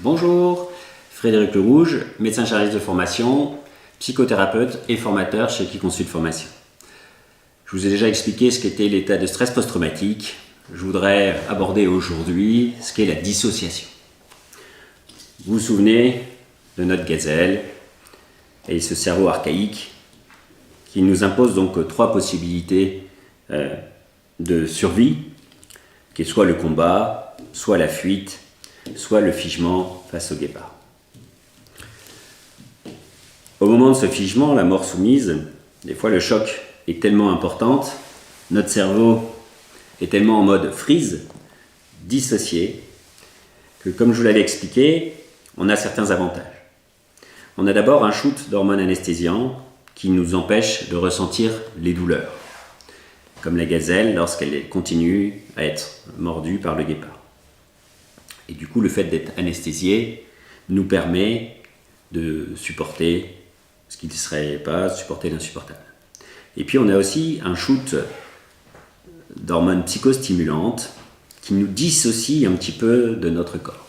Bonjour, Frédéric Lerouge, médecin généraliste de formation, psychothérapeute et formateur chez Qui Consulte Formation. Je vous ai déjà expliqué ce qu'était l'état de stress post-traumatique. Je voudrais aborder aujourd'hui ce qu'est la dissociation. Vous vous souvenez de notre gazelle et ce cerveau archaïque qui nous impose donc trois possibilités de survie, qui est soit le combat, soit la fuite, soit le figement face au guépard. Au moment de ce figement, la mort soumise, des fois le choc est tellement important, notre cerveau est tellement en mode freeze, dissocié, que comme je vous l'avais expliqué, on a certains avantages. On a d'abord un shoot d'hormones anesthésiantes qui nous empêche de ressentir les douleurs, comme la gazelle lorsqu'elle continue à être mordue par le guépard. Et du coup, le fait d'être anesthésié nous permet de supporter ce qui ne serait pas supporter l'insupportable. Et puis on a aussi un shoot d'hormones psychostimulantes qui nous dissocie un petit peu de notre corps.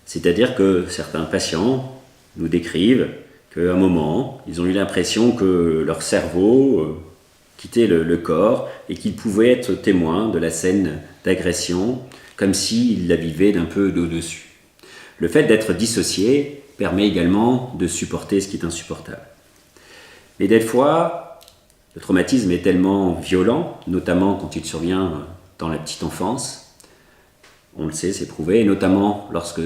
C'est-à-dire que certains patients nous décrivent qu'à un moment, ils ont eu l'impression que leur cerveau quittait le corps et qu'ils pouvaient être témoins de la scène d'agression comme s'ils la vivaient d'un peu d'au-dessus. Le fait d'être dissocié permet également de supporter ce qui est insupportable. Mais des fois, le traumatisme est tellement violent, notamment quand il survient dans la petite enfance, on le sait, c'est prouvé, et notamment lorsque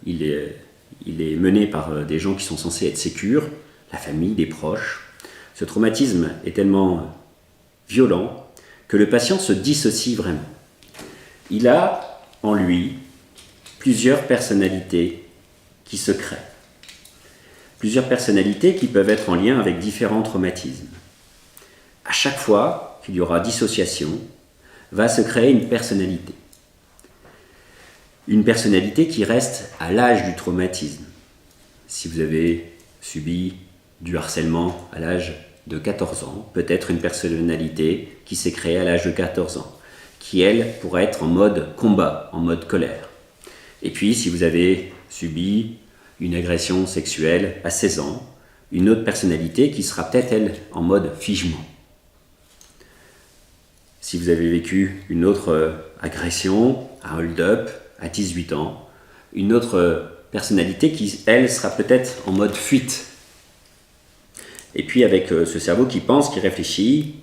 il est mené par des gens qui sont censés être sécures, la famille, des proches. Ce traumatisme est tellement violent que le patient se dissocie vraiment. Il a en lui plusieurs personnalités qui se créent. Plusieurs personnalités qui peuvent être en lien avec différents traumatismes. À chaque fois qu'il y aura dissociation, va se créer une personnalité. Une personnalité qui reste à l'âge du traumatisme. Si vous avez subi du harcèlement à l'âge de 14 ans, peut-être une personnalité qui s'est créée à l'âge de 14 ans, qui, elle, pourrait être en mode combat, en mode colère. Et puis, si vous avez subi une agression sexuelle à 16 ans, une autre personnalité qui sera peut-être, elle, en mode figement. Si vous avez vécu une autre agression, un hold-up, à 18 ans, une autre personnalité qui, elle, sera peut-être en mode fuite. Et puis, avec ce cerveau qui pense, qui réfléchit,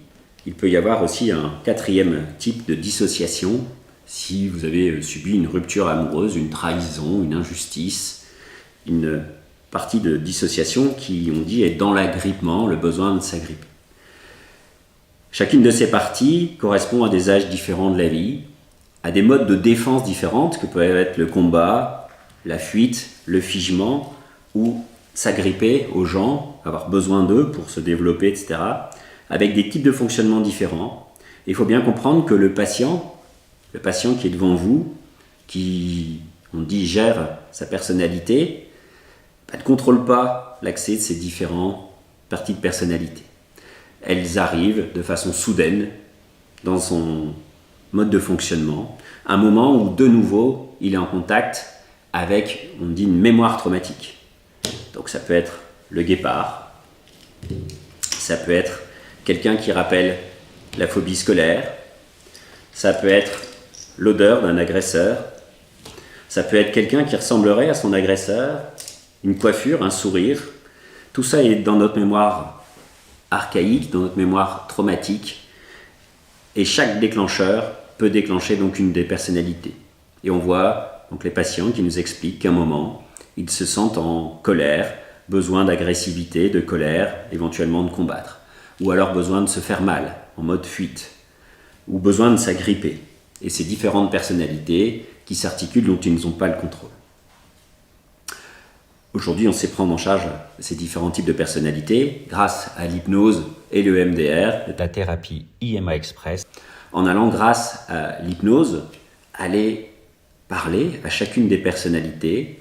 il peut y avoir aussi un quatrième type de dissociation si vous avez subi une rupture amoureuse, une trahison, une injustice, une partie de dissociation qui, on dit, est dans l'agrippement, le besoin de s'agripper. Chacune de ces parties correspond à des âges différents de la vie, à des modes de défense différentes que peuvent être le combat, la fuite, le figement ou s'agripper aux gens, avoir besoin d'eux pour se développer, etc., avec des types de fonctionnement différents. Il faut bien comprendre que le patient qui est devant vous, qui, on dit, gère sa personnalité, ne contrôle pas l'accès de ces différentes parties de personnalité. Elles arrivent de façon soudaine dans son mode de fonctionnement, un moment où, de nouveau, il est en contact avec, on dit, une mémoire traumatique. Donc ça peut être le guépard, ça peut être quelqu'un qui rappelle la phobie scolaire, ça peut être l'odeur d'un agresseur, ça peut être quelqu'un qui ressemblerait à son agresseur, une coiffure, un sourire. Tout ça est dans notre mémoire archaïque, dans notre mémoire traumatique, et chaque déclencheur peut déclencher donc une des personnalités. Et on voit donc les patients qui nous expliquent qu'à un moment, ils se sentent en colère, besoin d'agressivité, de colère, éventuellement de combattre, ou alors besoin de se faire mal, en mode fuite, ou besoin de s'agripper. Et ces différentes personnalités qui s'articulent dont ils n'ont pas le contrôle. Aujourd'hui, on sait prendre en charge ces différents types de personnalités grâce à l'hypnose et le EMDR, la thérapie IMA Express, en allant, grâce à l'hypnose, aller parler à chacune des personnalités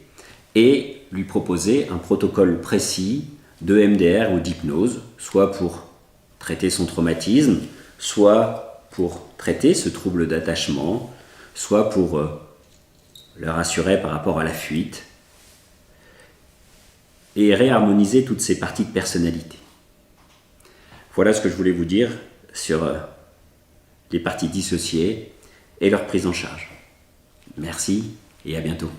et lui proposer un protocole précis de MDR ou d'hypnose, soit pour traiter son traumatisme, soit pour traiter ce trouble d'attachement, soit pour le rassurer par rapport à la fuite, et réharmoniser toutes ces parties de personnalité. Voilà ce que je voulais vous dire sur les parties dissociées et leur prise en charge. Merci et à bientôt.